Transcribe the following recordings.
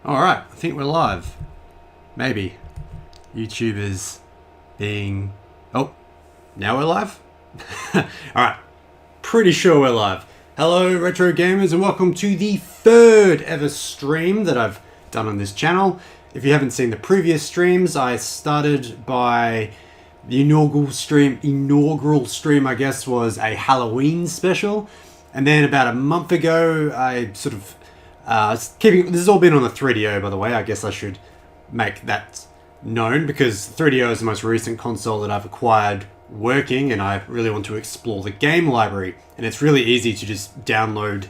Alright, I think we're live. Maybe. YouTube is being... Oh, now we're live? Alright, pretty sure we're live. Hello retro gamers and welcome to the third ever stream that I've done on this channel. If you haven't seen the previous streams, I started by... The inaugural stream I guess was a Halloween special. And then about a month ago, I sort of... this has all been on the 3DO, by the way. I guess I should make that known because 3DO is the most recent console that I've acquired working, and I really want to explore the game library. And it's really easy to just download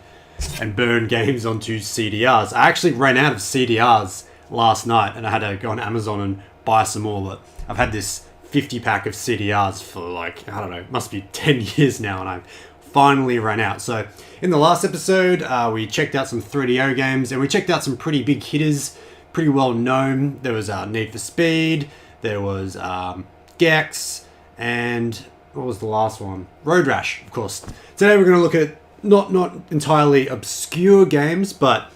and burn games onto CDRs. I actually ran out of CDRs last night, and I had to go on Amazon and buy some more. But I've had this 50 pack of CDRs for like, I don't know, it must be 10 years now, and I've finally ran out. So in the last episode, we checked out some 3DO games, and we checked out some pretty big hitters, pretty well known. There was Need for Speed, there was Gex, and what was the last one? Road Rash, of course. Today we're going to look at not entirely obscure games, but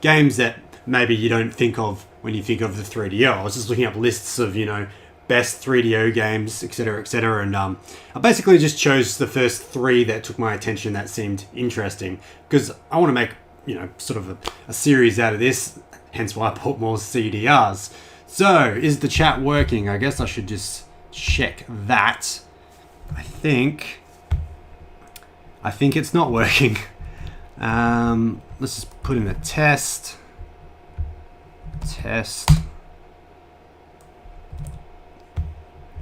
games that maybe you don't think of when you think of the 3DO. I was just looking up lists of, you know, best 3DO games, etc, etc, and I basically just chose the first three that took my attention that seemed interesting, because I want to make, you know, sort of a series out of this, hence why I bought more CDRs. So, is the chat working? I guess I should just check that. I think it's not working. Let's just put in a test.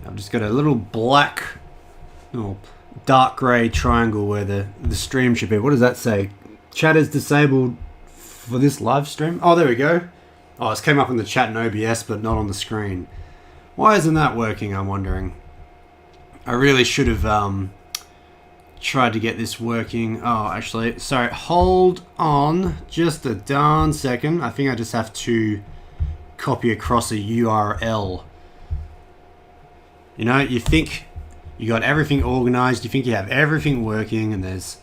I've just got a little black, or dark grey triangle where the stream should be. What does that say? Chat is disabled for this live stream. Oh, there we go. Oh, it came up in the chat in OBS, but not on the screen. Why isn't that working, I'm wondering? I really should have tried to get this working. Oh, actually, sorry, hold on just a darn second. I think I just have to copy across a URL. You know, you think you got everything organized, you think you have everything working, and there's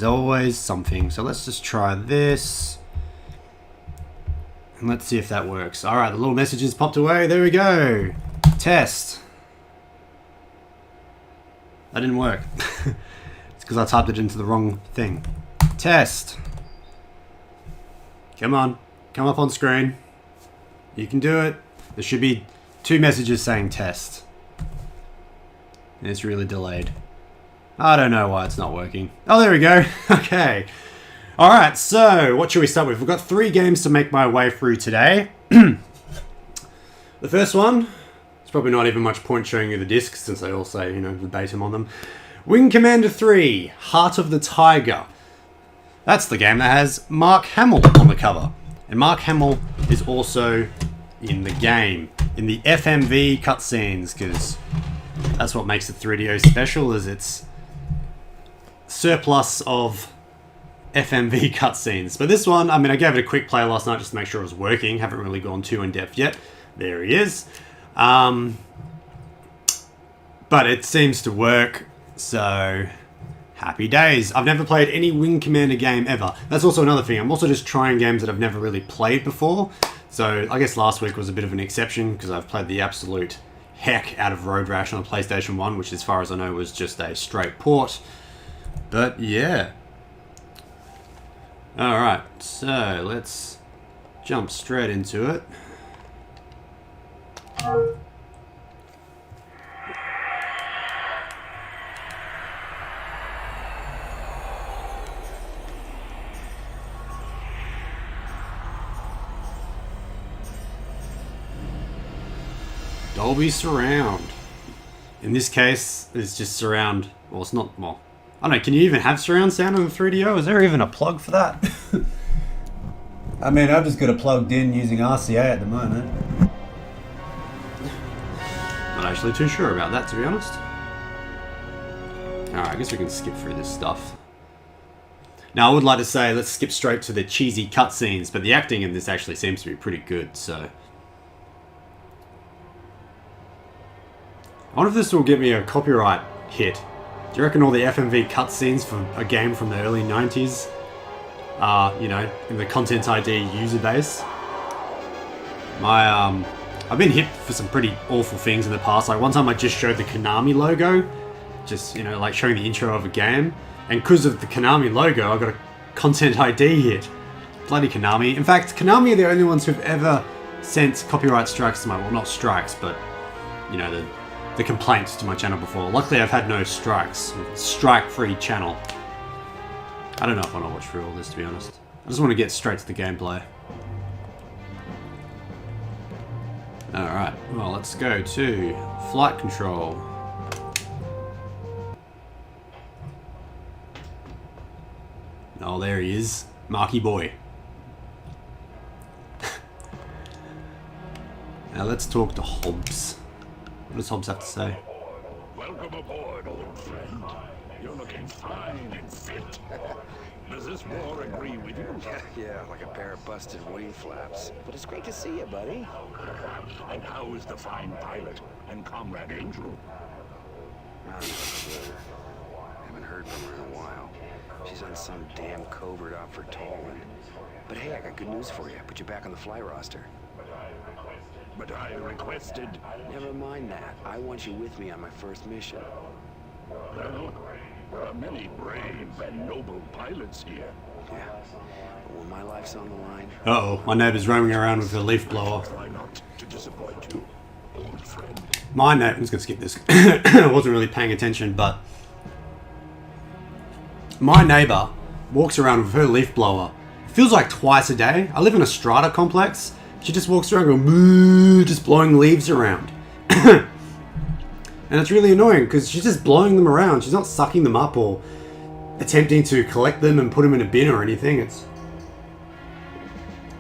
always something. So let's just try this. And let's see if that works. Alright, the little messages popped away. There we go. Test. That didn't work. It's because I typed it into the wrong thing. Test. Come on. Come up on screen. You can do it. There should be 2 messages saying test. It's really delayed. I don't know why it's not working. Oh, there we go. Okay. Alright, so what should we start with? We've got 3 games to make my way through today. The first one, it's probably not even much point showing you the discs since they all say, you know, verbatim on them. Wing Commander 3, Heart of the Tiger. That's the game that has Mark Hamill on the cover. And Mark Hamill is also in the game, in the FMV cutscenes, because that's what makes the 3DO special, is its surplus of FMV cutscenes. But this one, I mean, I gave it a quick play last night just to make sure it was working. Haven't really gone too in depth yet. There he is. But it seems to work, so happy days. I've never played any Wing Commander game ever. That's also another thing. I'm also just trying games that I've never really played before. So I guess last week was a bit of an exception because I've played the absolute heck out of Road Rash on the PlayStation 1, which as far as I know was just a straight port. But yeah. Alright, so let's jump straight into it. Dolby Surround. In this case, it's just surround. Well, it's not. Well, I don't know. Can you even have surround sound on the 3DO? Is there even a plug for that? I mean, I've just got it plugged in using RCA at the moment. Not actually too sure about that, to be honest. Alright, I guess we can skip through this stuff. Now, I would like to say let's skip straight to the cheesy cutscenes, but the acting in this actually seems to be pretty good, so. I wonder if this will get me a copyright hit. Do you reckon all the FMV cutscenes for a game from the early 90s are, you know, in the Content ID user base? I've been hit for some pretty awful things in the past. Like one time I just showed the Konami logo, just, you know, like showing the intro of a game. And because of the Konami logo, I got a content ID hit. Bloody Konami. In fact, Konami are the only ones who've ever sent copyright strikes to my, well, not strikes, but, you know, the complaints to my channel before. Luckily, I've had no strikes. Strike-free channel. I don't know if I want to watch through all this, to be honest. I just want to get straight to the gameplay. Alright, well, let's go to flight control. Oh, there he is. Marky boy. Now let's talk to Hobbs. What does Hobbs have to say? Welcome aboard, old friend. You're looking fine and fit. Does this war agree with you? Yeah, like a pair of busted wing flaps. But it's great to see you, buddy. And how is the fine pilot and Comrade Angel? Haven't heard from her in a while. She's on some damn covert out for Tolan. But hey, I got good news for you. I put you back on the fly roster. But I requested... Never mind that. I want you with me on my first mission. Well, there are many brave and noble pilots here. Yeah. But when my life's on the line... Uh-oh, my neighbour's roaming around with a leaf blower. Try not to disappoint you, old friend. My neighbour... I'm just going to skip this. I wasn't really paying attention, but... My neighbour walks around with her leaf blower. It feels like twice a day. I live in a strata complex. She just walks around going, moo, just blowing leaves around. And it's really annoying because she's just blowing them around. She's not sucking them up or attempting to collect them and put them in a bin or anything. It's...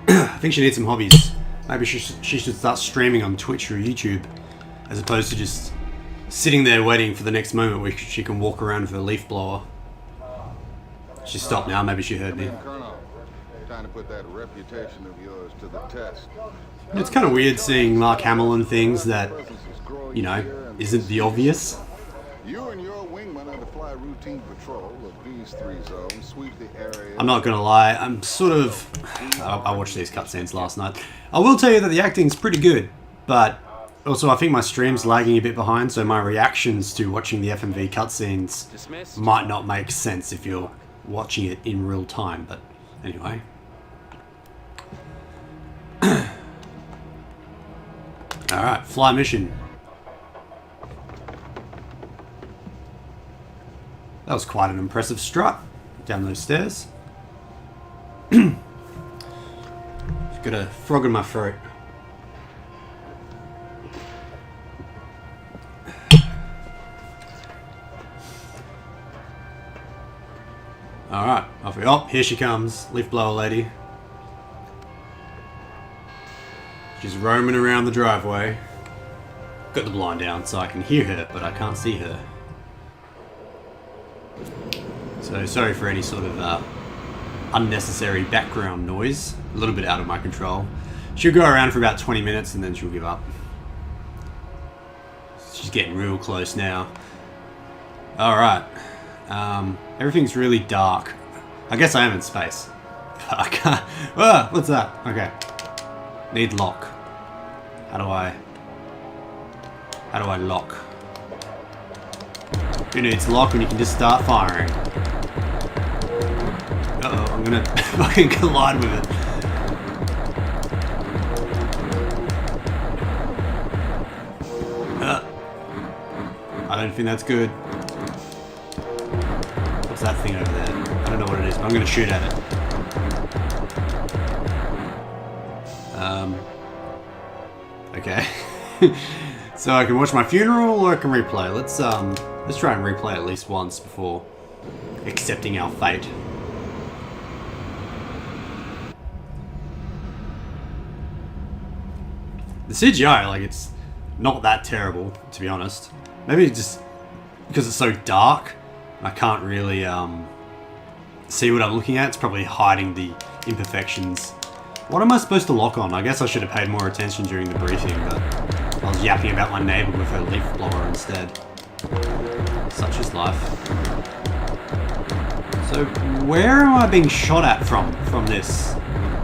I think she needs some hobbies. Maybe she should start streaming on Twitch or YouTube as opposed to just sitting there waiting for the next moment where she can walk around with her leaf blower. She stopped now. Maybe she heard me. Colonel, trying to put that reputation of yours to the test. It's kind of weird seeing Mark Hamill in things that, you know, isn't the obvious. You and your wingman are to fly routine patrol of these 3 zones, sweep the area. I'm not gonna lie, I'm sort of... I watched these cutscenes last night. I will tell you that the acting's pretty good, but also I think my stream's lagging a bit behind, so my reactions to watching the FMV cutscenes might not make sense if you're watching it in real time, but anyway. Alright, fly mission. That was quite an impressive strut down those stairs. Got a frog in my throat. Alright, off we go. Oh, here she comes, leaf blower lady. She's roaming around the driveway. Got the blind down so I can hear her, but I can't see her. So sorry for any sort of unnecessary background noise. A little bit out of my control. She'll go around for about 20 minutes and then she'll give up. She's getting real close now. Alright. Everything's really dark. I guess I am in space. I can't... Ah, what's that? Okay. Need lock. How do I lock? Who needs lock when you can just start firing? Uh-oh, I'm gonna fucking collide with it. I don't think that's good. What's that thing over there? I don't know what it is, but I'm gonna shoot at it. Okay. So I can watch my funeral or I can replay. Let's try and replay at least once before accepting our fate. The CGI, like, it's not that terrible, to be honest. Maybe just because it's so dark, I can't really see what I'm looking at. It's probably hiding the imperfections. What am I supposed to lock on? I guess I should have paid more attention during the briefing, but I was yapping about my neighbour with her leaf blower instead. Such is life. So, where am I being shot at from this?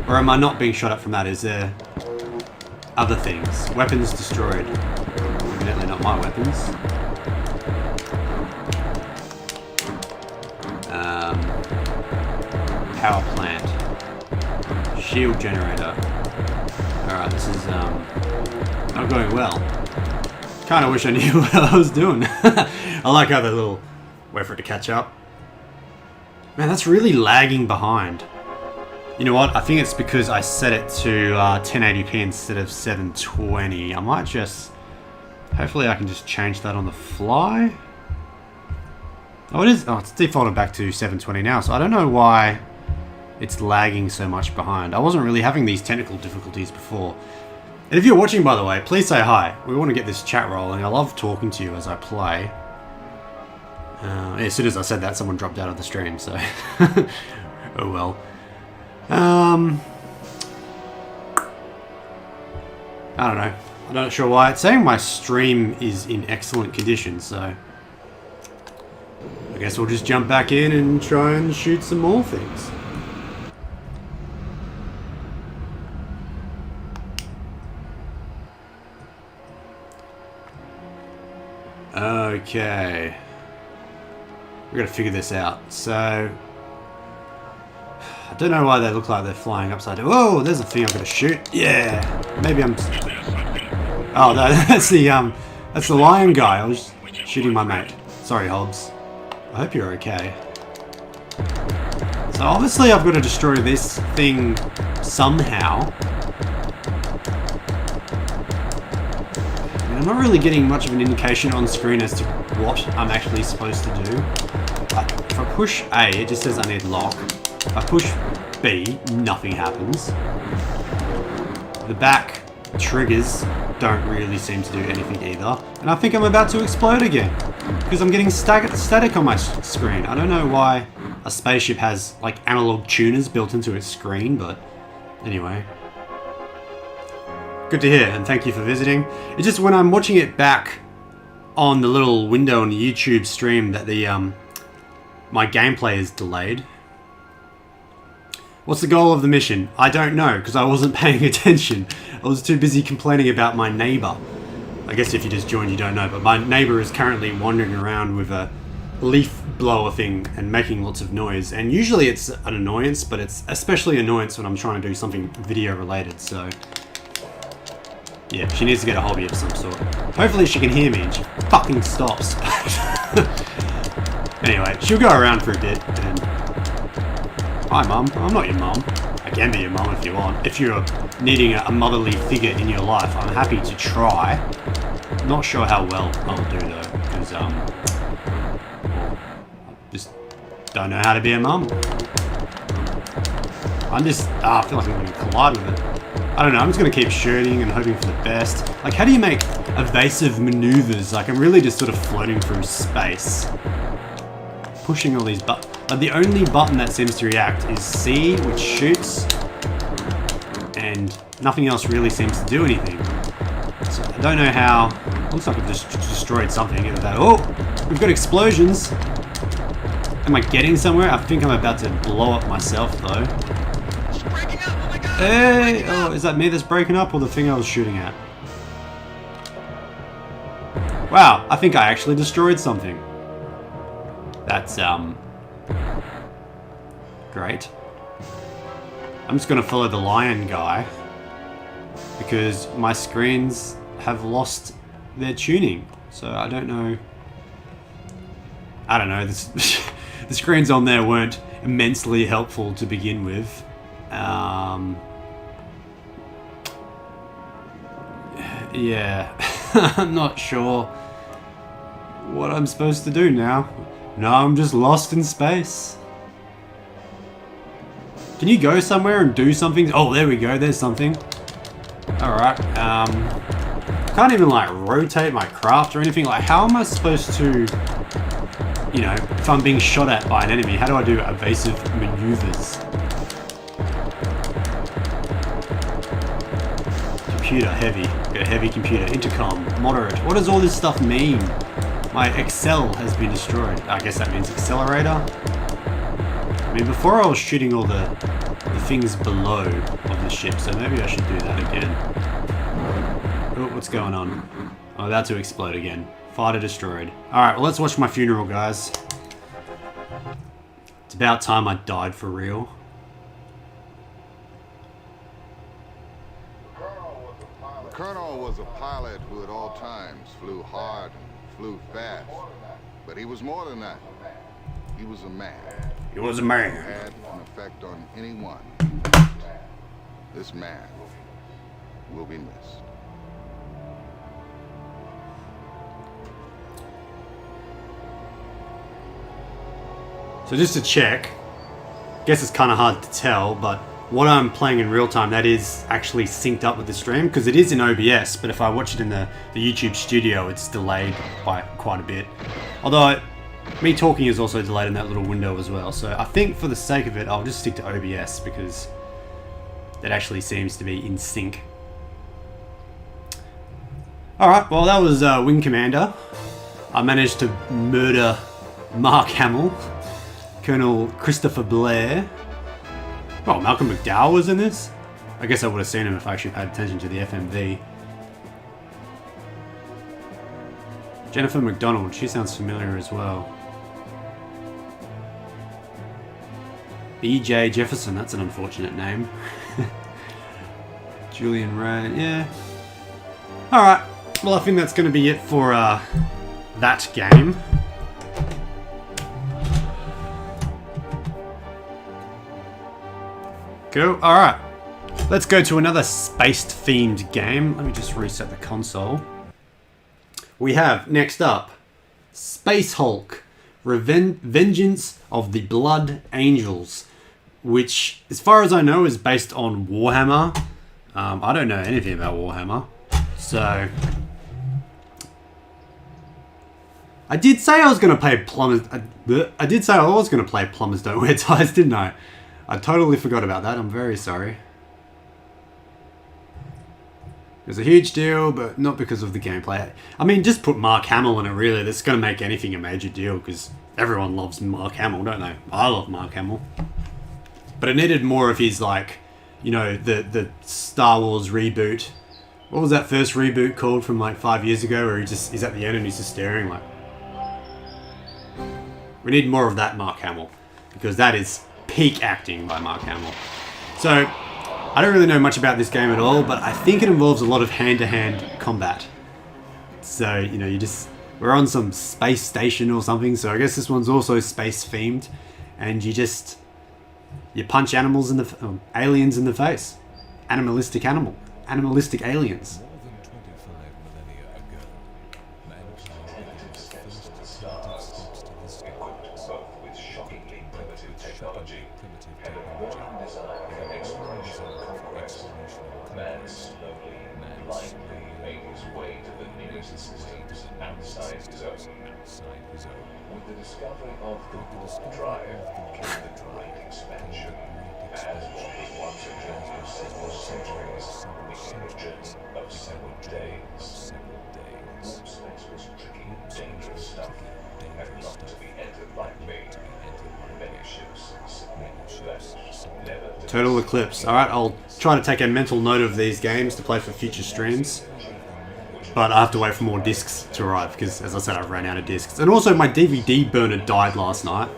Or am I not being shot at from that? Is there... other things. Weapons destroyed. Evidently not my weapons. Power plant. Shield generator. Alright, this is not going well. Kinda wish I knew what I was doing. I like how the little... Wait for it to catch up. Man, that's really lagging behind. You know what? I think it's because I set it to 1080p instead of 720. I might just... Hopefully I can just change that on the fly. Oh, it is... Oh, it's defaulted back to 720 now, so I don't know why it's lagging so much behind. I wasn't really having these technical difficulties before. And if you're watching, by the way, please say hi. We want to get this chat rolling. I love talking to you as I play. As soon as I said that, someone dropped out of the stream, so... oh well. I don't know. I'm not sure why. It's saying my stream is in excellent condition, so... I guess we'll just jump back in and try and shoot some more things. Okay. We've got to figure this out. So... I don't know why they look like they're flying upside down. Whoa, there's a thing I've got to shoot. Yeah. Maybe I'm... Oh, no, that's the lion guy. I was shooting my mate. Sorry, Hobbs. I hope you're okay. So obviously I've got to destroy this thing somehow. I'm not really getting much of an indication on screen as to what I'm actually supposed to do. But if I push A, it just says I need lock. If I push B, nothing happens. The back triggers don't really seem to do anything either. And I think I'm about to explode again. Because I'm getting static on my screen. I don't know why a spaceship has like analog tuners built into its screen, but anyway. Good to hear, and thank you for visiting. It's just when I'm watching it back on the little window on the YouTube stream that the my gameplay is delayed. What's the goal of the mission? I don't know, because I wasn't paying attention. I was too busy complaining about my neighbor. I guess if you just joined, you don't know, but my neighbor is currently wandering around with a leaf blower thing and making lots of noise. And usually it's an annoyance, but it's especially annoyance when I'm trying to do something video related, so... Yeah, she needs to get a hobby of some sort. Hopefully she can hear me and she fucking stops. Anyway, she'll go around for a bit and... Hi mum, I'm not your mum. I can be your mum if you want. If you're needing a motherly figure in your life, I'm happy to try. Not sure how well I'll do though, because I just don't know how to be a mum. I'm just, I feel like I'm going to collide with it. I don't know, I'm just going to keep shooting and hoping for the best. Like, how do you make evasive maneuvers? Like, I'm really just sort of floating through space. Pushing all these buttons. Like, the only button that seems to react is C, which shoots. And nothing else really seems to do anything. So I don't know how... Looks like I've just destroyed something. Either that... Oh! We've got explosions! Am I getting somewhere? I think I'm about to blow up myself, though. Hey! Oh, is that me that's breaking up or the thing I was shooting at? Wow, I think I actually destroyed something. That's, great. I'm just gonna follow the lion guy because my screens have lost their tuning. So I don't know. I don't know. The screens on there weren't immensely helpful to begin with. Yeah, I'm not sure what I'm supposed to do now. No, I'm just lost in space. Can you go somewhere and do something? Oh, there we go. There's something. Alright. Can't even like rotate my craft or anything. Like, how am I supposed to, you know, if I'm being shot at by an enemy, how do I do evasive maneuvers? Computer, heavy. Got a heavy computer. Intercom, moderate. What does all this stuff mean? My Excel has been destroyed. I guess that means accelerator. I mean, before I was shooting all the things below of the ship, so maybe I should do that again. Oh, what's going on? I'm about to explode again. Fighter destroyed. Alright, well let's watch my funeral, guys. It's about time I died for real. The Colonel was a pilot who at all times flew hard and flew fast. But he was more than that. He was a man. He was a man. Who had an effect on anyone. This man will be missed. So just to check, guess it's kind of hard to tell, but what I'm playing in real time, that is actually synced up with the stream, because it is in OBS, but if I watch it in the YouTube studio, it's delayed by quite a bit. Although, me talking is also delayed in that little window as well, so I think for the sake of it, I'll just stick to OBS, because that actually seems to be in sync. Alright, well that was Wing Commander. I managed to murder Mark Hamill, Colonel Christopher Blair. Oh, Malcolm McDowell was in this? I guess I would have seen him if I actually paid attention to the FMV. Jennifer McDonald, she sounds familiar as well. B.J. Jefferson, that's an unfortunate name. Julian Ray, yeah. Alright, well I think that's going to be it for that game. Cool, alright. Let's go to another space-themed game. Let me just reset the console. We have, next up, Space Hulk, Vengeance of the Blood Angels, which, as far as I know, is based on Warhammer. I don't know anything about Warhammer, so... I did say I was going to play Plumbers... I did say I was going to play Plumbers Don't Wear Ties, didn't I? I totally forgot about that. I'm very sorry. It was a huge deal, but not because of the gameplay. I mean, just put Mark Hamill in it, really. That's going to make anything a major deal, because everyone loves Mark Hamill, don't they? I love Mark Hamill. But it needed more of his, like, you know, the Star Wars reboot. What was that first reboot called from, like, 5 years ago, where he's at the end and he's just staring, like... We need more of that Mark Hamill, because that is peak acting by Mark Hamill. So, I don't really know much about this game at all, but I think it involves a lot of hand-to-hand combat. So, you know, we're on some space station or something, so I guess this one's also space-themed, and you punch aliens in the face. Animalistic aliens. Total Eclipse. Alright, I'll try to take a mental note of these games to play for future streams. But I have to wait for more discs to arrive, because as I said, I've ran out of discs. And also my DVD burner died last night.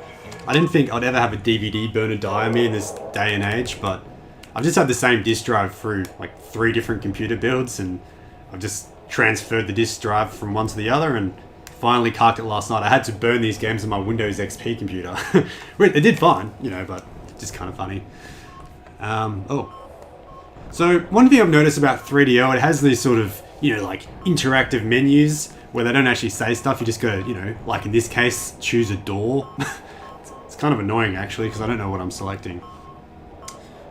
I didn't think I'd ever have a DVD burner die on me in this day and age, but I've just had the same disc drive through like 3 different computer builds, and I've just transferred the disc drive from one to the other and finally carked it last night. I had to burn these games on my Windows XP computer. They did fine, you know, but just kind of funny. So one thing I've noticed about 3DO, it has these sort of, you know, like interactive menus where they don't actually say stuff. You just go, you know, like in this case, choose a door. It's kind of annoying actually, because I don't know what I'm selecting.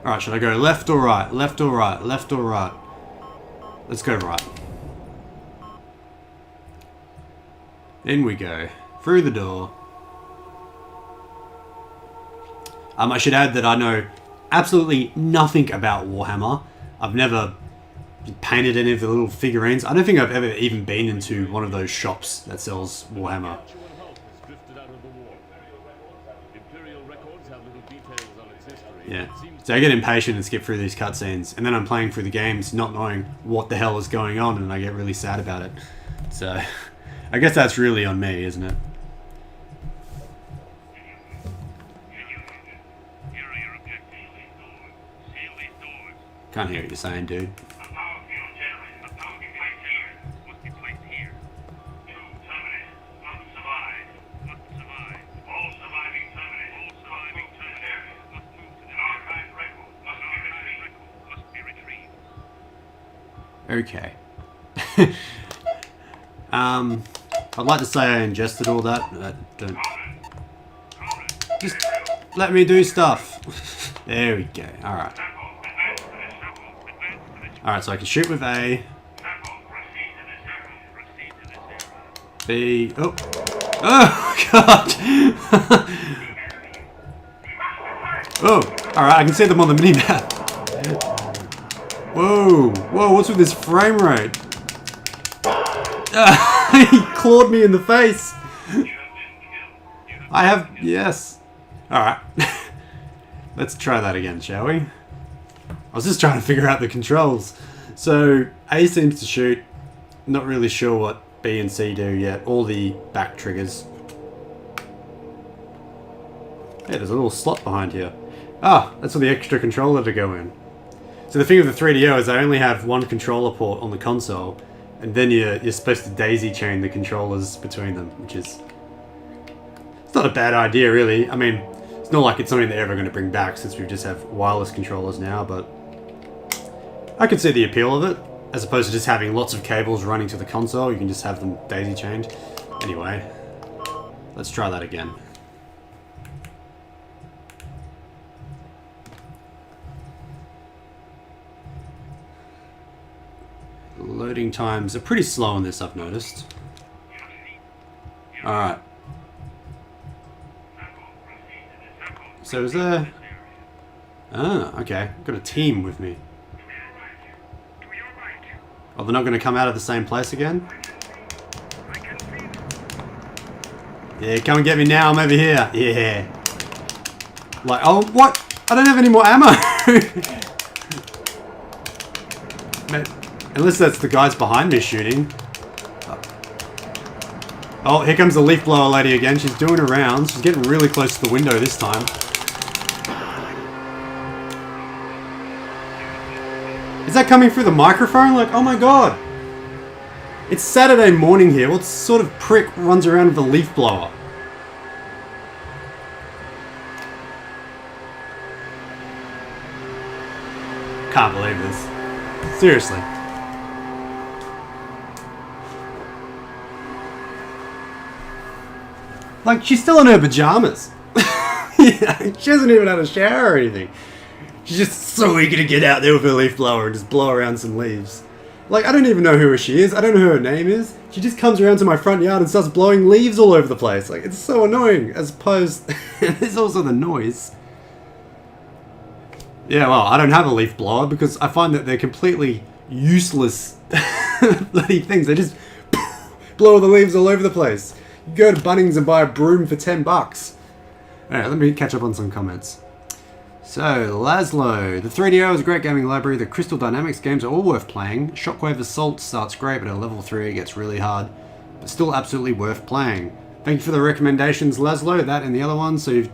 Alright, should I go left or right? Left or right? Left or right? Let's go right. In we go. Through the door. I should add that I know absolutely nothing about Warhammer. I've never painted any of the little figurines. I don't think I've ever even been into one of those shops that sells Warhammer. Imperial records have little details on its history. Yeah. It seems So I get impatient and skip through these cutscenes, and then I'm playing through the games not knowing what the hell is going on, and I get really sad about it. So I guess that's really on me, isn't it? Can't hear what you're saying, dude. Okay. I'd like to say I ingested all that, but I don't. Just let me do stuff. There we go. Alright. Alright, so I can shoot with A. B. Oh. Oh, God. Oh, alright, I can see them on the minimap. Whoa, whoa, what's with this frame rate? He clawed me in the face. I have, yes. Alright. Let's try that again, shall we? I was just trying to figure out the controls. So, A seems to shoot. Not really sure what B and C do yet. All the back triggers. Hey, there's a little slot behind here. Ah, that's for the extra controller to go in. So the thing with the 3DO is I only have one controller port on the console, and then you're supposed to daisy chain the controllers between them, which is... It's not a bad idea, really. I mean, it's not like it's something they're ever going to bring back since we just have wireless controllers now, but... I could see the appeal of it, as opposed to just having lots of cables running to the console. You can just have them daisy chained. Anyway, let's try that again. Loading times are pretty slow on this, I've noticed. Alright. So is there... Ah, okay. Got a team with me. Oh, they're not going to come out of the same place again? Yeah, come and get me now, I'm over here. Yeah. Like, oh, what? I don't have any more ammo! Unless that's the guys behind me shooting. Oh, here comes the leaf blower lady again. She's doing her rounds. She's getting really close to the window this time. Is that coming through the microphone? Like, oh my god. It's Saturday morning here. What sort of prick runs around with a leaf blower? Can't believe this. Seriously. Like, she's still in her pajamas. Yeah, she hasn't even had a shower or anything. She's just so eager to get out there with her leaf blower and just blow around some leaves. Like, I don't even know who she is. I don't know who her name is. She just comes around to my front yard and starts blowing leaves all over the place. Like, it's so annoying. As opposed... there's also the noise. Yeah, well, I don't have a leaf blower because I find that they're completely useless bloody things. They just blow the leaves all over the place. You go to Bunnings and buy a broom for $10. Alright, let me catch up on some comments. So, Laszlo. The 3DO is a great gaming library. The Crystal Dynamics games are all worth playing. Shockwave Assault starts great, but at level 3 it gets really hard. But still absolutely worth playing. Thank you for the recommendations, Laszlo. That and the other one. So you've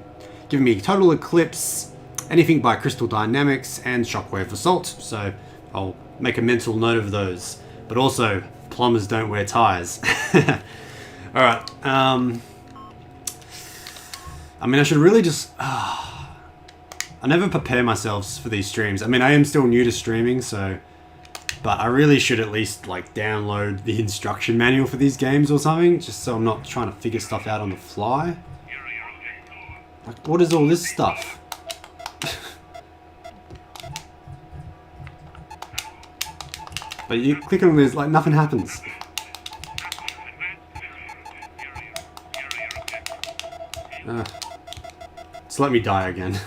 given me Total Eclipse, anything by Crystal Dynamics, and Shockwave Assault. So I'll make a mental note of those. But also, plumbers don't wear ties. Alright, I mean, I should really just... I never prepare myself for these streams. I mean, I am still new to streaming, so... But I really should at least, like, download the instruction manual for these games or something, just so I'm not trying to figure stuff out on the fly. Like, what is all this stuff? But you click on this, like, nothing happens. Just let me die again.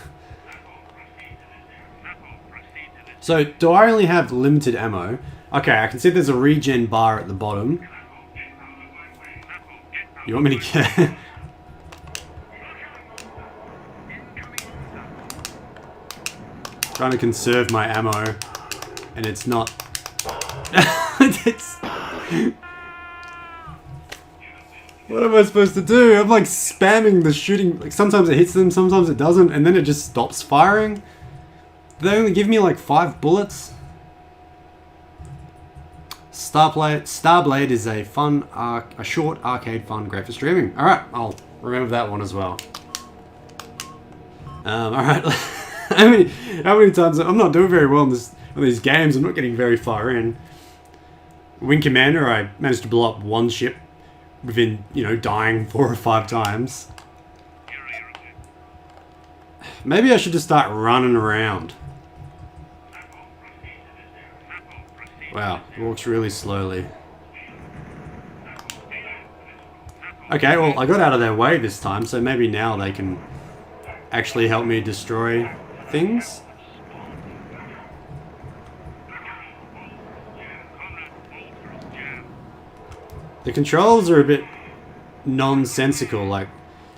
So, do I only have limited ammo? Okay, I can see there's a regen bar at the bottom. You want me to get... trying to conserve my ammo, and it's not. What am I supposed to do? I'm like spamming the shooting. Like sometimes it hits them, sometimes it doesn't, and then it just stops firing. They only give me like 5 bullets. Starblade is a fun, a short arcade fun, great for streaming. All right, I'll remember that one as well. All right. how many times? I'm not doing very well on these games. I'm not getting very far in. Wing Commander, I managed to blow up one ship within, dying 4 or 5 times. Maybe I should just start running around. Wow, it walks really slowly. Okay, well, I got out of their way this time, so maybe now they can actually help me destroy things. The controls are a bit nonsensical. Like,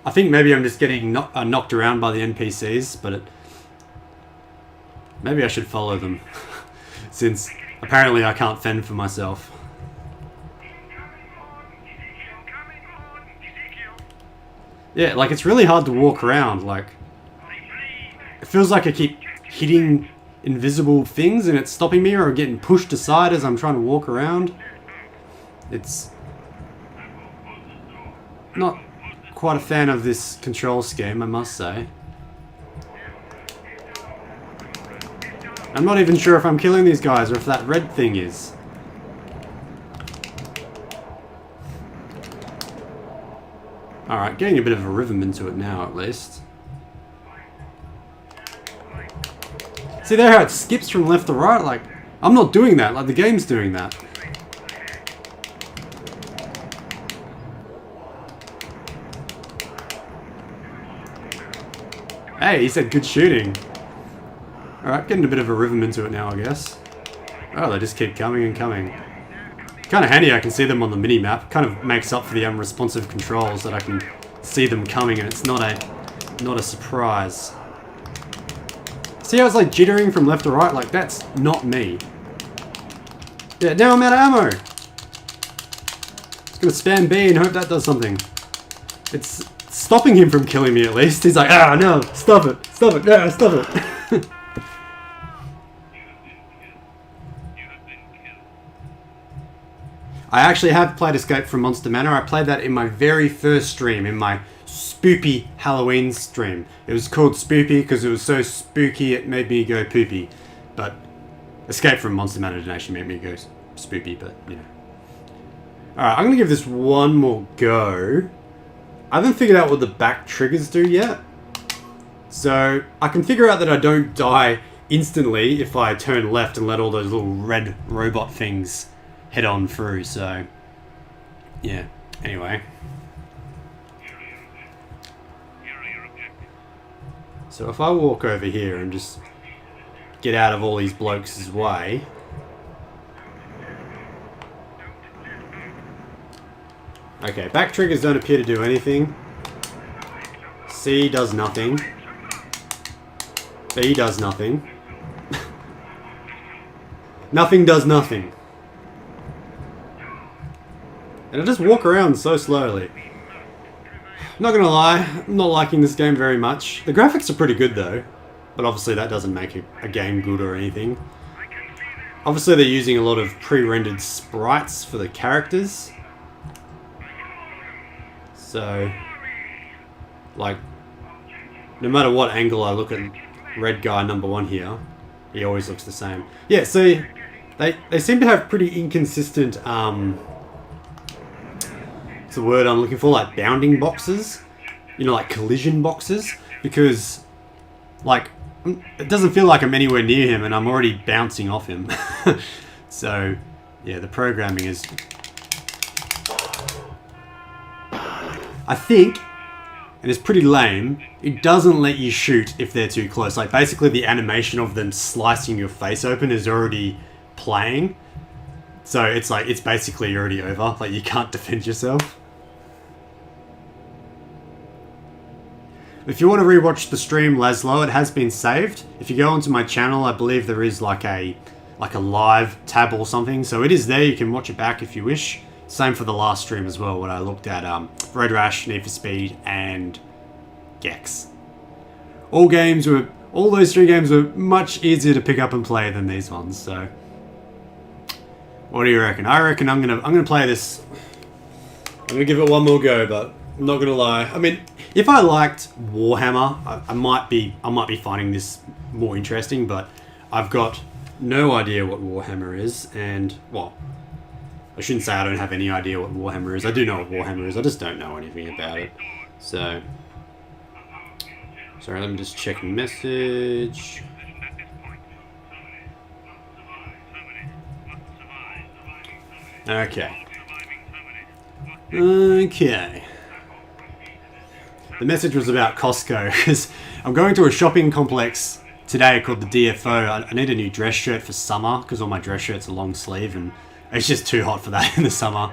I think maybe I'm just getting knocked around by the NPCs, but maybe I should follow them, since apparently I can't fend for myself. Yeah, like it's really hard to walk around. Like, it feels like I keep hitting invisible things and it's stopping me, or getting pushed aside as I'm trying to walk around. It's not quite a fan of this control scheme, I must say. I'm not even sure if I'm killing these guys or if that red thing is. Alright, getting a bit of a rhythm into it now at least. See there how it skips from left to right? Like, I'm not doing that, like the game's doing that. Hey, he said good shooting. Alright, getting a bit of a rhythm into it now, I guess. Oh, they just keep coming and coming. Kind of handy I can see them on the mini-map. Kind of makes up for the unresponsive controls that I can see them coming and it's not a surprise. See how it's like jittering from left to right? Like, that's not me. Yeah, now I'm out of ammo. Just gonna spam B and hope that does something. It's stopping him from killing me at least. He's like, ah, no, stop it, yeah, stop it. I actually have played Escape from Monster Manor. I played that in my very first stream, in my spoopy Halloween stream. It was called Spoopy because it was so spooky it made me go poopy. But Escape from Monster Manor didn't actually make me go spoopy, but you know. Alright, I'm going to give this one more go. I haven't figured out what the back triggers do yet. So I can figure out that I don't die instantly if I turn left and let all those little red robot things head on through, so yeah, anyway. So if I walk over here and just get out of all these blokes' way. Okay, back triggers don't appear to do anything. C does nothing. B does nothing. Nothing does nothing. And I just walk around so slowly. Not gonna lie, I'm not liking this game very much. The graphics are pretty good though, but obviously that doesn't make a game good or anything. Obviously they're using a lot of pre-rendered sprites for the characters. So, like, no matter what angle I look at red guy number 1 here, he always looks the same. Yeah, see, they seem to have pretty inconsistent, what's the word I'm looking for, like bounding boxes, you know, like collision boxes, because like it doesn't feel like I'm anywhere near him and I'm already bouncing off him. So yeah, the programming is, I think, and it's pretty lame, it doesn't let you shoot if they're too close. Like basically the animation of them slicing your face open is already playing. So it's like, it's basically already over. Like you can't defend yourself. If you want to rewatch the stream, Laszlo, it has been saved. If you go onto my channel, I believe there is like a live tab or something. So it is there. You can watch it back if you wish. Same for the last stream as well, when I looked at Road Rash, Need for Speed, and Gex. All those 3 games were much easier to pick up and play than these ones. So, what do you reckon? I reckon I'm gonna play this. I'm gonna give it one more go, but I'm not gonna lie. I mean, if I liked Warhammer, I might be finding this more interesting. But I've got no idea what Warhammer is, and well, I shouldn't say I don't have any idea what Warhammer is. I do know what Warhammer is. I just don't know anything about it. So, sorry, let me just check message. Okay. Okay. The message was about Costco, because I'm going to a shopping complex today called the DFO. I need a new dress shirt for summer, because all my dress shirts are long sleeve, and it's just too hot for that in the summer.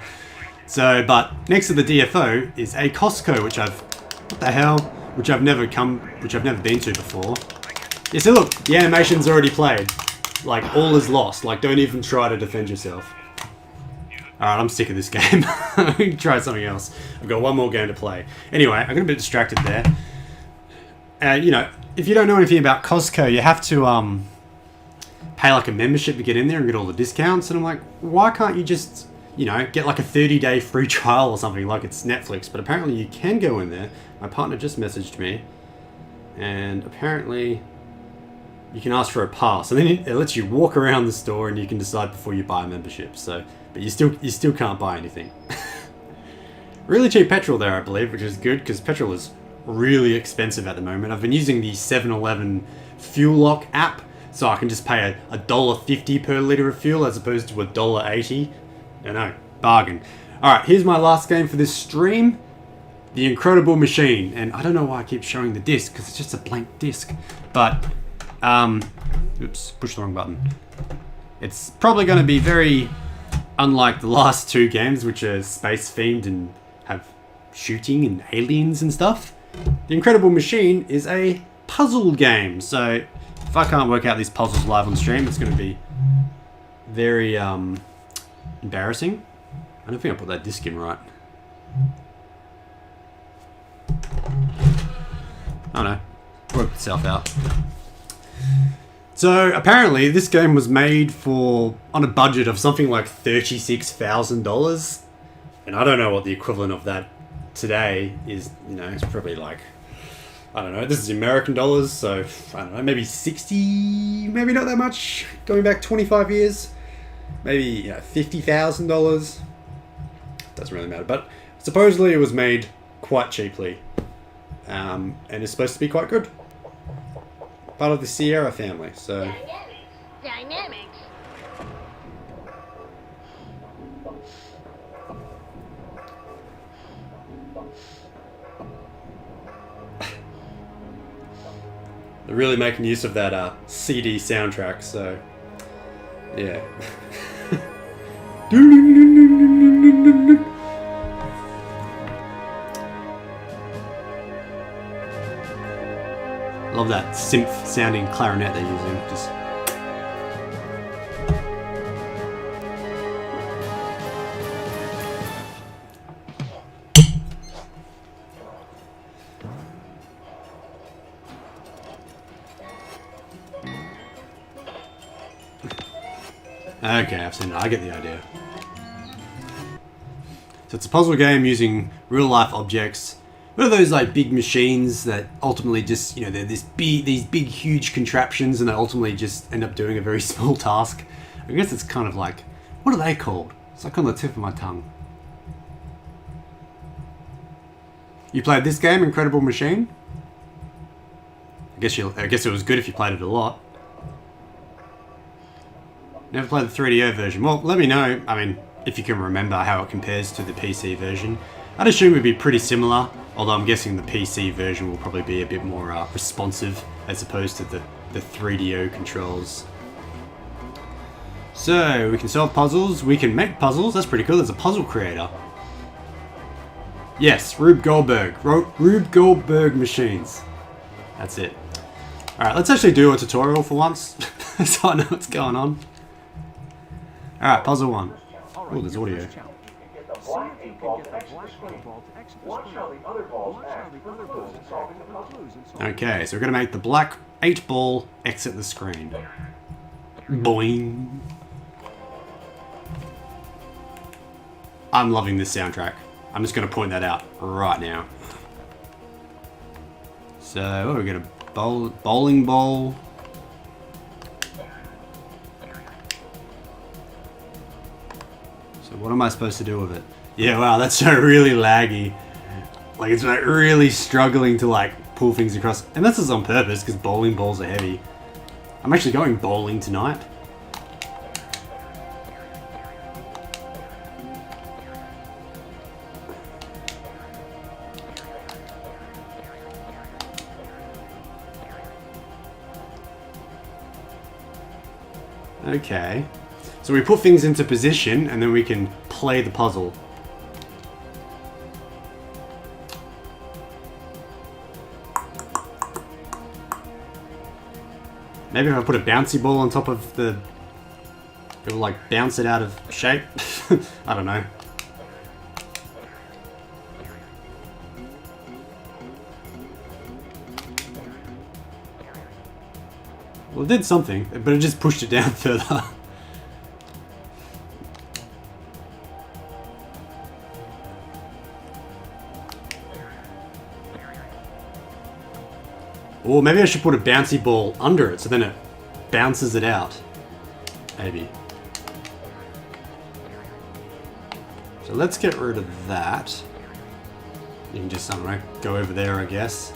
So, but next to the DFO is a Costco, which I've never been to before. Yeah, so look, the animation's already played. Like, all is lost. Like, don't even try to defend yourself. Alright, I'm sick of this game. I'm going to try something else. I've got one more game to play. Anyway, I got a bit distracted there. You know, if you don't know anything about Costco, you have to pay like a membership to get in there and get all the discounts. And I'm like, why can't you just, you know, get like a 30-day free trial or something like it's Netflix? But apparently you can go in there. My partner just messaged me. And apparently you can ask for a pass. And then it lets you walk around the store and you can decide before you buy a membership. So, but you still can't buy anything. Really cheap petrol there, I believe, which is good because petrol is really expensive at the moment. I've been using the 7-Eleven Fuel Lock app, so I can just pay $1.50 per litre of fuel as opposed to $1.80. I know, bargain. Alright, here's my last game for this stream. The Incredible Machine. And I don't know why I keep showing the disc, because it's just a blank disc. But, oops, pushed the wrong button. It's probably going to be very unlike the last 2 games, which are space-themed and have shooting and aliens and stuff. The Incredible Machine is a puzzle game, so if I can't work out these puzzles live on stream, it's going to be very embarrassing. I don't think I put that disc in right. Oh no, worked itself out. So apparently this game was made on a budget of something like $36,000, and I don't know what the equivalent of that today is. You know, it's probably like, I don't know, this is American dollars, so I don't know, maybe 60, maybe not that much, going back 25 years, maybe, you know, $50,000. Doesn't really matter, but supposedly it was made quite cheaply, and it's supposed to be quite good. Part of the Sierra family, so. Dynamics. They're really making use of that CD soundtrack, so yeah. Love that synth sounding clarinet they're using. Just okay, I've seen it. I get the idea. So it's a puzzle game using real life objects. What are those like big machines that ultimately just, you know, they're these big huge contraptions and they ultimately just end up doing a very small task? I guess it's kind of like, what are they called? It's like on the tip of my tongue. You played this game, Incredible Machine? I guess it was good if you played it a lot. Never played the 3DO version. Well, let me know, I mean, if you can remember how it compares to the PC version. I'd assume it would be pretty similar, although I'm guessing the PC version will probably be a bit more responsive as opposed to the 3DO controls. So, we can solve puzzles, we can make puzzles, that's pretty cool, there's a puzzle creator. Yes, Rube Goldberg. Rube Goldberg machines. That's it. Alright, let's actually do a tutorial for once, so I know what's going on. Alright, puzzle 1. Oh, there's audio. Okay, so we're going to make the black 8 ball exit the screen. Boing. I'm loving this soundtrack. I'm just going to point that out right now. So, we're going to bowling ball. So what am I supposed to do with it? Yeah, wow, that's so really laggy. Like, it's like really struggling to like pull things across. And this is on purpose because bowling balls are heavy. I'm actually going bowling tonight. Okay, so we put things into position and then we can play the puzzle. Maybe if I put a bouncy ball on top of the... it will like bounce it out of shape? I don't know. Well, it did something, but it just pushed it down further. Or maybe I should put a bouncy ball under it, so then it bounces it out. Maybe. So let's get rid of that. You can just, I don't know, go over there, I guess.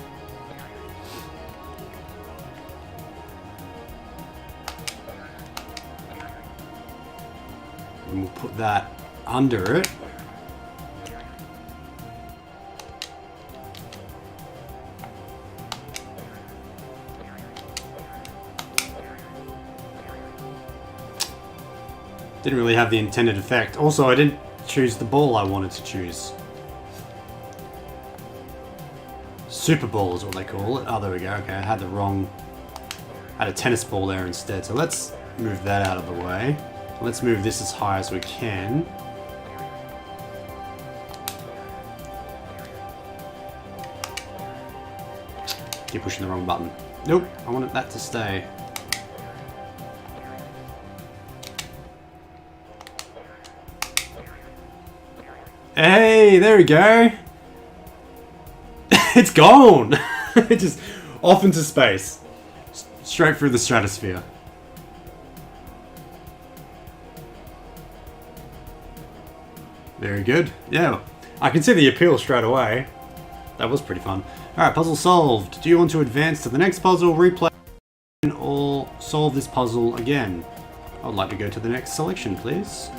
And we'll put that under it. Didn't really have the intended effect. Also, I didn't choose the ball I wanted to choose. Super Ball is what they call it. Oh, there we go. Okay, I had the wrong... I had a tennis ball there instead. So let's move that out of the way. Let's move this as high as we can. Keep pushing the wrong button. Nope, I wanted that to stay. Hey, there we go. It's gone. It's just off into space. Straight through the stratosphere. Very good. Yeah, I can see the appeal straight away. That was pretty fun. Alright, puzzle solved. Do you want to advance to the next puzzle, replay, or solve this puzzle again? I would like to go to the next selection, please.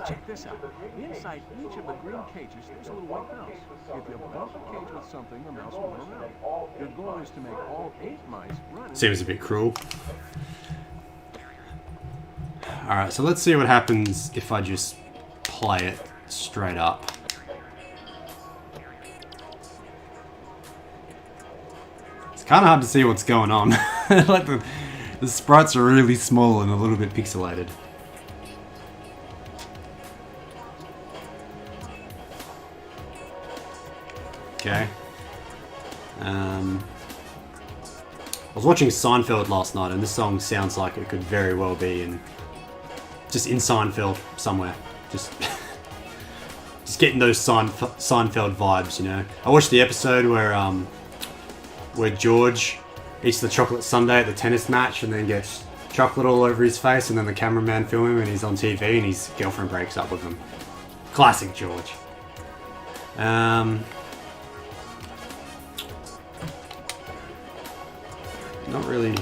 Check this out. Inside each of the green cages, there's a little white mouse. If you bump the cage with something, the mouse will run around. Your goal is to make all 8 mice run. Seems a bit cruel. Alright, so let's see what happens if I just play it straight up. It's kind of hard to see what's going on. Like the sprites are really small and a little bit pixelated. Okay. I was watching Seinfeld last night, and this song sounds like it could very well be in Seinfeld somewhere. Just getting those Seinfeld vibes, you know. I watched the episode where George eats the chocolate sundae at the tennis match, and then gets chocolate all over his face, and then the cameraman film him, and he's on TV, and his girlfriend breaks up with him. Classic George. Not really.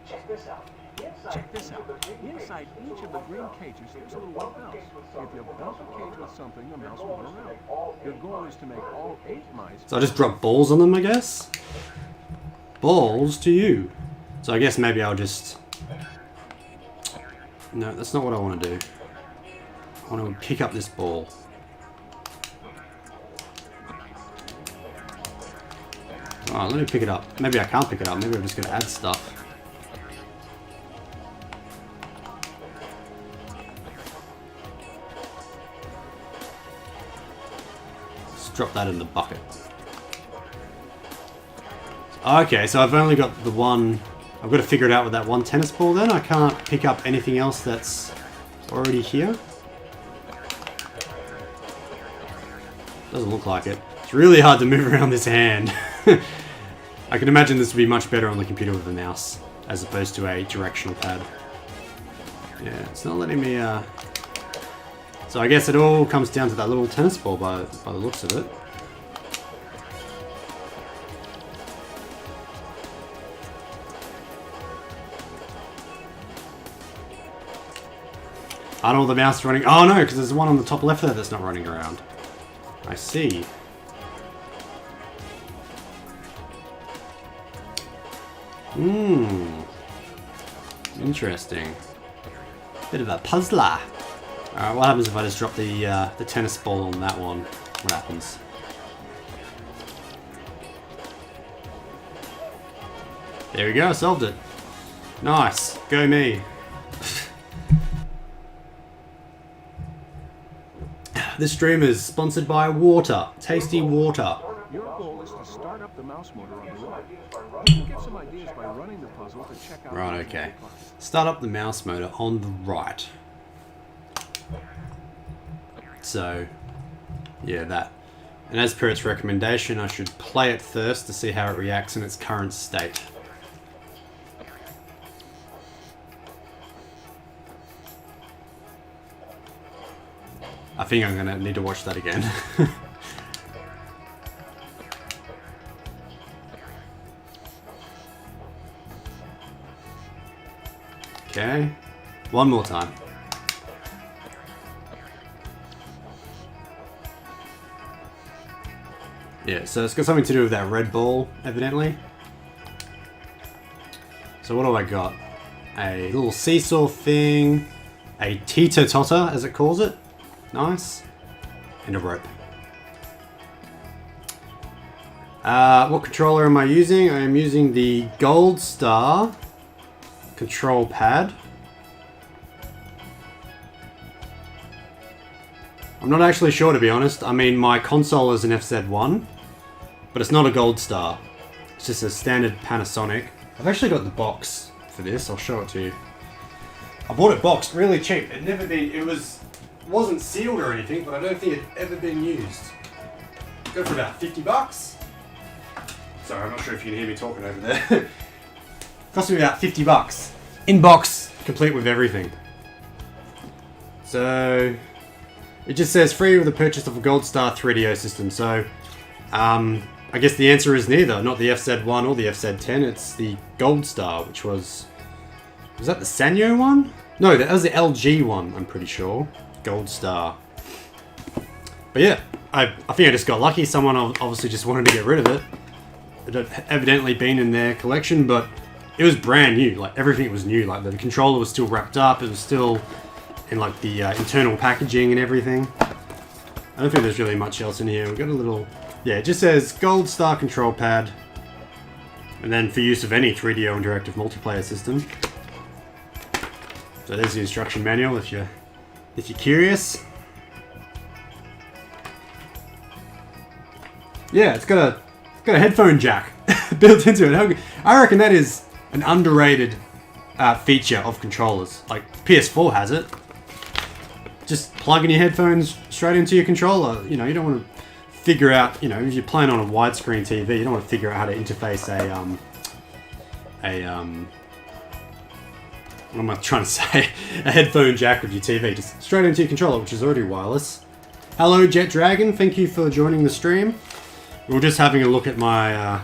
Check this out. Inside each of the green cages, there's a little white mouse. If you bump a cage with something, the mouse will run around. Your goal is to make all 8 mice... So I just drop balls on them, I guess? Balls to you. So I guess maybe I'll just... No, that's not what I want to do. I want to pick up this ball. Alright, let me pick it up. Maybe I can't pick it up. Maybe I'm just going to add stuff. Just drop that in the bucket. Okay, so I've only got the one... I've got to figure it out with that one tennis ball then. I can't pick up anything else that's already here. Doesn't look like it. It's really hard to move around this hand. I can imagine this would be much better on the computer with a mouse, as opposed to a directional pad. Yeah, it's not letting me, So I guess it all comes down to that little tennis ball by the looks of it. I don't know the mouse running. Oh no, because there's one on the top left there that's not running around. I see. Interesting. Bit of a puzzler. Alright, what happens if I just drop the tennis ball on that one? What happens? There we go, I solved it. Nice. Go me. This stream is sponsored by water. Tasty water. Your goal is to start up the mouse motor on the right. You can get some ideas by running the puzzle to check out... Right, okay. Start up the mouse motor on the right. So, yeah, that. And as per its recommendation, I should play it first to see how it reacts in its current state. I think I'm gonna need to watch that again. Okay, one more time. Yeah, so it's got something to do with that red ball, evidently. So what do I got? A little seesaw thing, a Teeter-Totter, as it calls it. Nice. And a rope. What controller am I using? I am using the Gold Star control pad. I'm not actually sure, to be honest. I mean, my console is an FZ1, but it's not a Gold Star. It's just a standard Panasonic. I've actually got the box for this. I'll show it to you. I bought it boxed, really cheap. It wasn't sealed or anything, but I don't think it ever been used. Go for about 50 bucks. Sorry, I'm not sure if you can hear me talking over there. Cost me about 50 bucks. In box, complete with everything. So, it just says free with the purchase of a Gold Star 3DO system. So, I guess the answer is neither. Not the FZ1 or the FZ10. It's the Gold Star, which was that the Sanyo one? No, that was the LG one, I'm pretty sure. Gold Star. But yeah, I think I just got lucky. Someone obviously just wanted to get rid of it. It had evidently been in their collection, but it was brand new. Like, everything was new. Like, the controller was still wrapped up. It was still in, like, the internal packaging and everything. I don't think there's really much else in here. We've got a little... Yeah, it just says Gold Star control pad. And then for use of any 3DO interactive multiplayer system. So there's the instruction manual if you're curious. Yeah, it's got a headphone jack built into it. I reckon that is an underrated feature of controllers. Like, PS4 has it. Just plugging your headphones straight into your controller. You know, you don't want to figure out, you know, if you're playing on a widescreen TV, you don't want to figure out how to interface what am I trying to say? A headphone jack with your TV, just straight into your controller, which is already wireless. Hello, Jet Dragon. Thank you for joining the stream. We were just having a look at my,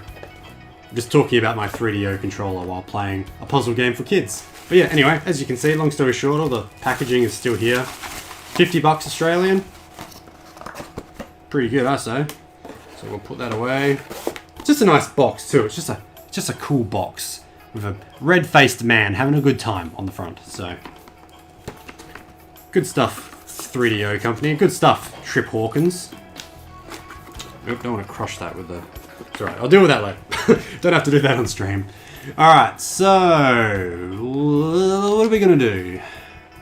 just talking about my 3DO controller while playing a puzzle game for kids. But yeah, anyway, as you can see, long story short, all the packaging is still here. 50 bucks Australian. Pretty good, I say. So we'll put that away. Just a nice box too. It's just a cool box with a red-faced man having a good time on the front. So good stuff, 3DO company. Good stuff, Trip Hawkins. Oop, don't want to crush that with the... It's alright, I'll deal with that later. Don't have to do that on stream. Alright, so... what are we going to do?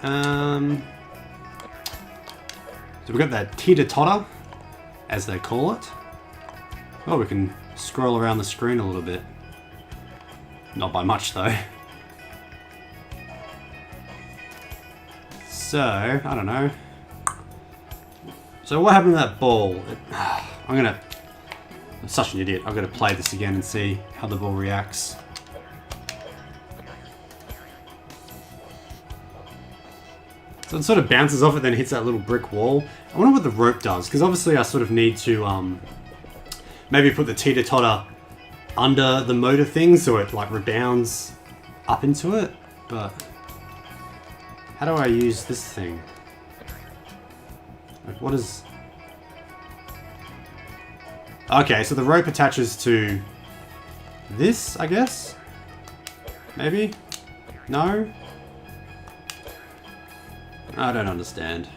So we've got that Teeter-Totter, as they call it. Oh, we can scroll around the screen a little bit. Not by much, though. So, I don't know. So what happened to that ball? I'm such an idiot. I've got to play this again and see how the ball reacts. So it sort of bounces off it, then hits that little brick wall. I wonder what the rope does, because obviously I sort of need to maybe put the Teeter-Totter under the motor thing so it like rebounds up into it. But how do I use this thing? Like, what is... Okay, so the rope attaches to this, I guess? Maybe? No? I don't understand.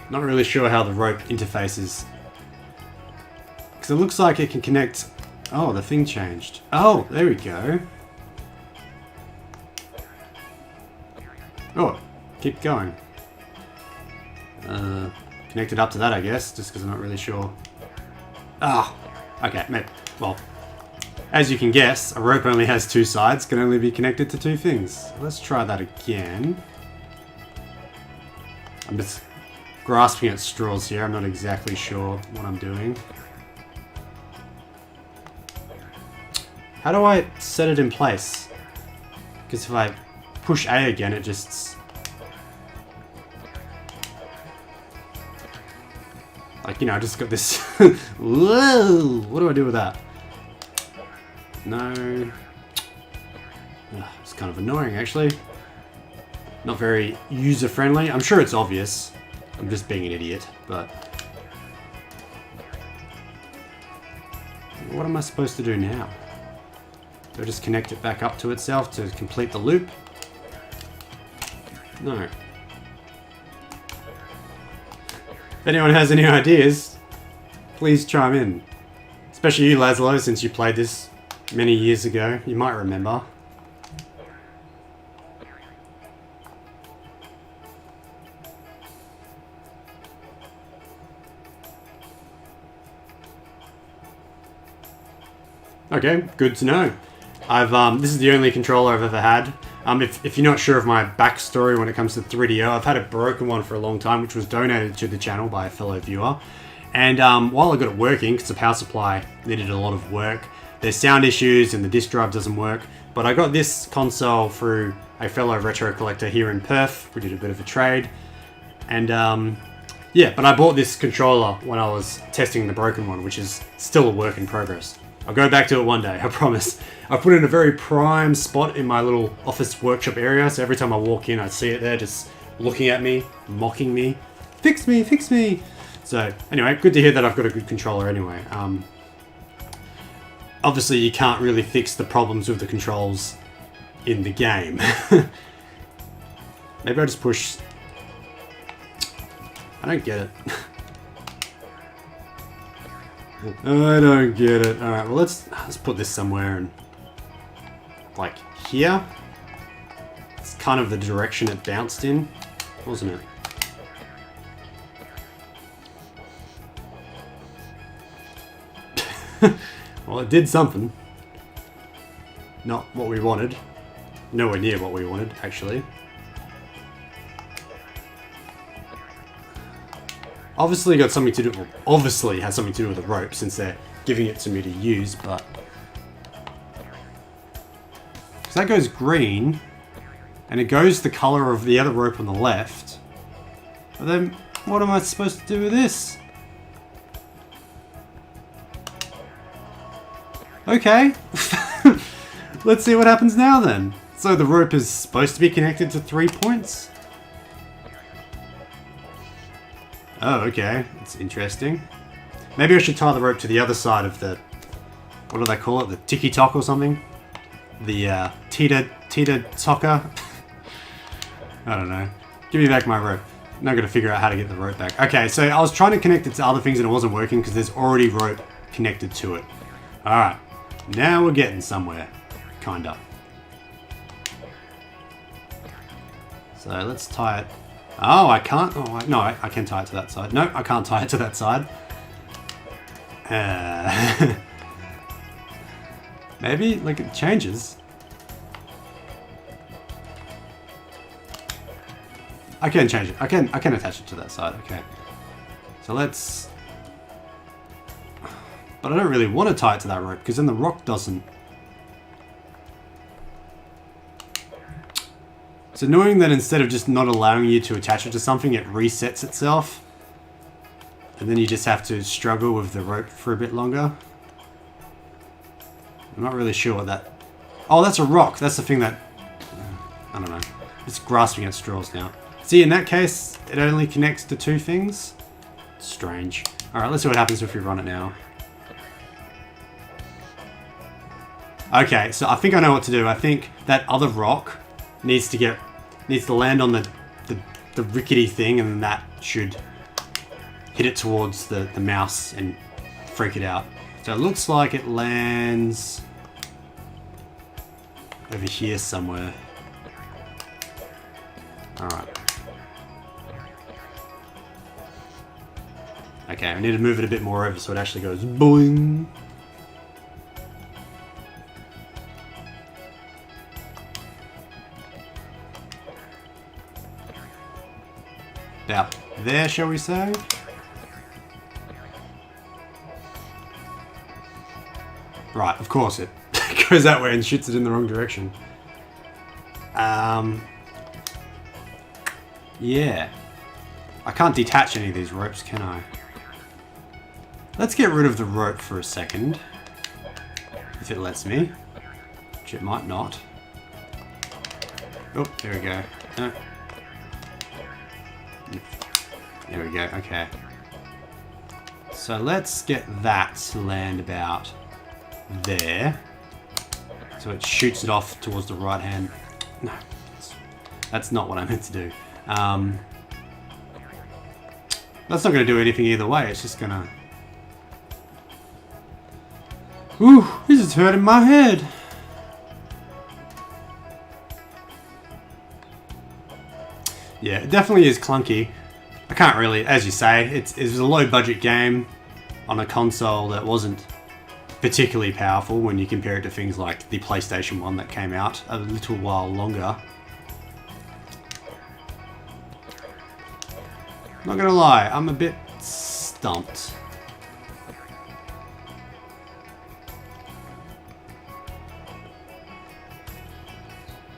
Not really sure how the rope interfaces. Because it looks like it can connect... Oh, the thing changed. Oh, there we go. Oh, keep going. Connected up to that, I guess, just because I'm not really sure. Ah, okay, maybe. Well, as you can guess, a rope only has two sides, can only be connected to two things. Let's try that again. I'm just grasping at straws here, I'm not exactly sure what I'm doing. How do I set it in place? Because if I push A again, it just... Like, you know, I just got this... Whoa! What do I do with that? No... Ugh, it's kind of annoying, actually. Not very user-friendly. I'm sure it's obvious. I'm just being an idiot, but... What am I supposed to do now? Do I just connect it back up to itself to complete the loop? No. If anyone has any ideas, please chime in. Especially you, Laszlo, since you played this many years ago. You might remember. Okay, good to know. This is the only controller I've ever had. If you're not sure of my backstory when it comes to 3DO, I've had a broken one for a long time, which was donated to the channel by a fellow viewer. And while I got it working, because the power supply needed a lot of work, there's sound issues and the disk drive doesn't work. But I got this console through a fellow retro collector here in Perth. We did a bit of a trade. And yeah, but I bought this controller when I was testing the broken one, which is still a work in progress. I'll go back to it one day, I promise. I put it in a very prime spot in my little office workshop area, so every time I walk in, I see it there just looking at me, mocking me. Fix me, fix me! So, anyway, good to hear that I've got a good controller anyway. Obviously, you can't really fix the problems with the controls in the game. Maybe I just push... I don't get it. I don't get it. Alright, well let's put this somewhere and... Like, here? It's kind of the direction it bounced in, wasn't it? Well, it did something. Not what we wanted. Nowhere near what we wanted, actually. Obviously got something to do, well, obviously has something to do with the rope since they're giving it to me to use, but... Because that goes green, and it goes the colour of the other rope on the left. But then, What am I supposed to do with this? Okay. Let's see what happens now then. So the rope is supposed to be connected to 3 points? Oh, okay. That's interesting. Maybe I should tie the rope to the other side of the... What do they call it? The tiki-tok or something? The Teeter-Totter? I don't know. Give me back my rope. I'm not going to figure out how to get the rope back. Okay, so I was trying to connect it to other things and it wasn't working because there's already rope connected to it. Alright. Now we're getting somewhere. Kinda. So let's tie it. Oh, I can't. Oh, no, I can tie it to that side. No, I can't tie it to that side. Maybe, like, it changes. I can change it. I can attach it to that side. Okay. So let's... But I don't really want to tie it to that rope, because then the rock doesn't... It's annoying that instead of just not allowing you to attach it to something, it resets itself. And then you just have to struggle with the rope for a bit longer. I'm not really sure what that... Oh, that's a rock. That's the thing that... I don't know. It's grasping at straws now. See, in that case, it only connects to 2 things. Strange. Alright, let's see what happens if we run it now. Okay, so I think I know what to do. I think that other rock needs to land on the rickety thing, and that should hit it towards the mouse and freak it out. So it looks like it lands over here somewhere. Alright. Okay, we need to move it a bit more over so it actually goes boing. About there, shall we say? Right, of course it goes that way and shoots it in the wrong direction. Yeah. I can't detach any of these ropes, can I? Let's get rid of the rope for a second. If it lets me. Which it might not. Oh, there we go. No. There we go, okay. So let's get that to land about there. So it shoots it off towards the right hand. No, that's not what I meant to do. That's not going to do anything either way, it's just going to... Ooh, this is hurting my head. Yeah, it definitely is clunky. I can't really, as you say, it was a low budget game on a console that wasn't particularly powerful when you compare it to things like the PlayStation 1 that came out a little while longer. Not gonna lie, I'm a bit stumped.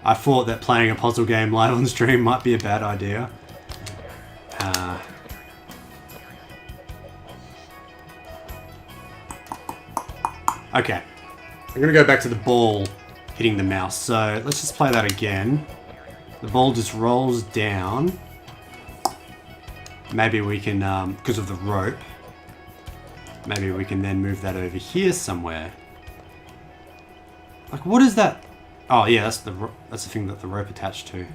I thought that playing a puzzle game live on stream might be a bad idea. Okay, I'm gonna go back to the ball hitting the mouse. So let's just play that again. The ball just rolls down. Maybe we can, because of the rope, maybe we can then move that over here somewhere. Like, what is that? Oh yeah, that's the thing that the rope attached to.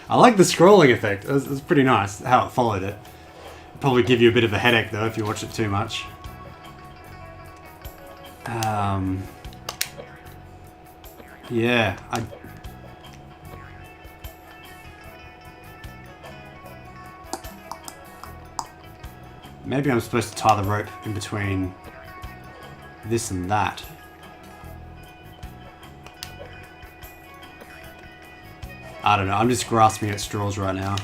I like the scrolling effect. It's pretty nice how it followed it. It'll probably give you a bit of a headache though if you watch it too much. Yeah, maybe I'm supposed to tie the rope in between this and that. I don't know, I'm just grasping at straws right now.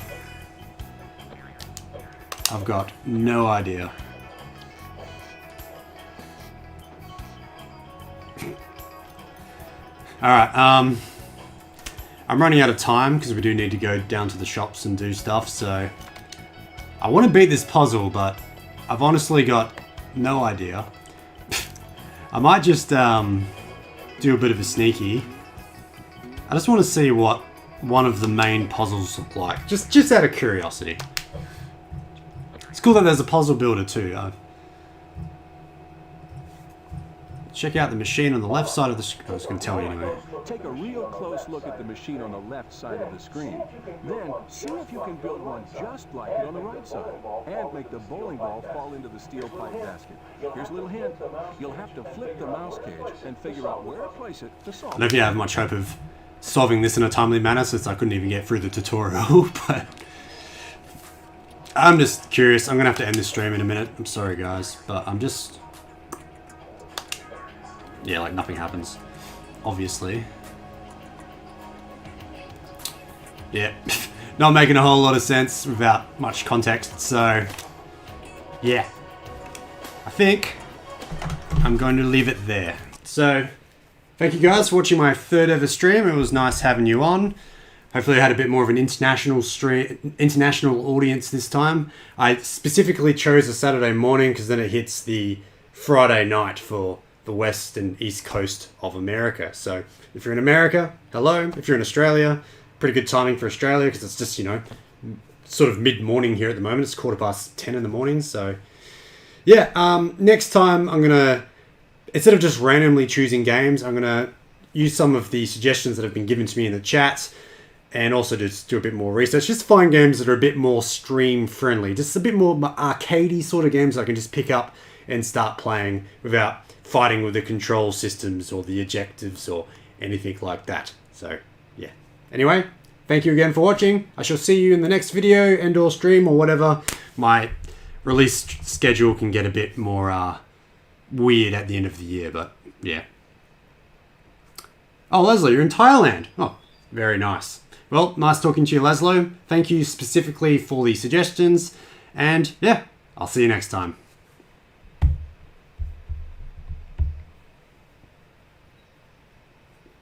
I've got no idea. Alright, I'm running out of time because we do need to go down to the shops and do stuff, so I want to beat this puzzle, but I've honestly got no idea. I might just do a bit of a sneaky. I just want to see what one of the main puzzles look like, just out of curiosity. It's cool that there's a puzzle builder too. Check out the machine on the left side of the screen. I was going to tell you anyway. Take a real close look at the machine on the left side of the screen. Then, see if you can build one just like it on the right side. And make the bowling ball fall into the steel pipe basket. Here's a little hint. You'll have to flip the mouse cage and figure out where to place it to solve. I don't think I have much hope of solving this in a timely manner since I couldn't even get through the tutorial, but I'm just curious. I'm going to have to end this stream in a minute. I'm sorry, guys, but I'm just... Yeah, like nothing happens. Obviously. Yeah, not making a whole lot of sense without much context, so yeah. I think I'm going to leave it there. So, thank you guys for watching my third ever stream. It was nice having you on. Hopefully I had a bit more of an international audience this time. I specifically chose a Saturday morning because then it hits the Friday night for the west and east coast of America. So if you're in America, hello. If you're in Australia, pretty good timing for Australia because it's just, you know, sort of mid-morning here at the moment. It's 10:15 in the morning. So yeah, next time I'm going to, instead of just randomly choosing games, I'm going to use some of the suggestions that have been given to me in the chat and also just do a bit more research. Just find games that are a bit more stream friendly. Just a bit more arcadey sort of games I can just pick up and start playing without fighting with the control systems or the objectives or anything like that. So, yeah. Anyway, thank you again for watching. I shall see you in the next video and or stream or whatever. My release schedule can get a bit more weird at the end of the year, but yeah. Oh, Leslie, you're in Thailand. Oh, very nice. Well, nice talking to you, Laszlo. Thank you specifically for the suggestions. And yeah, I'll see you next time.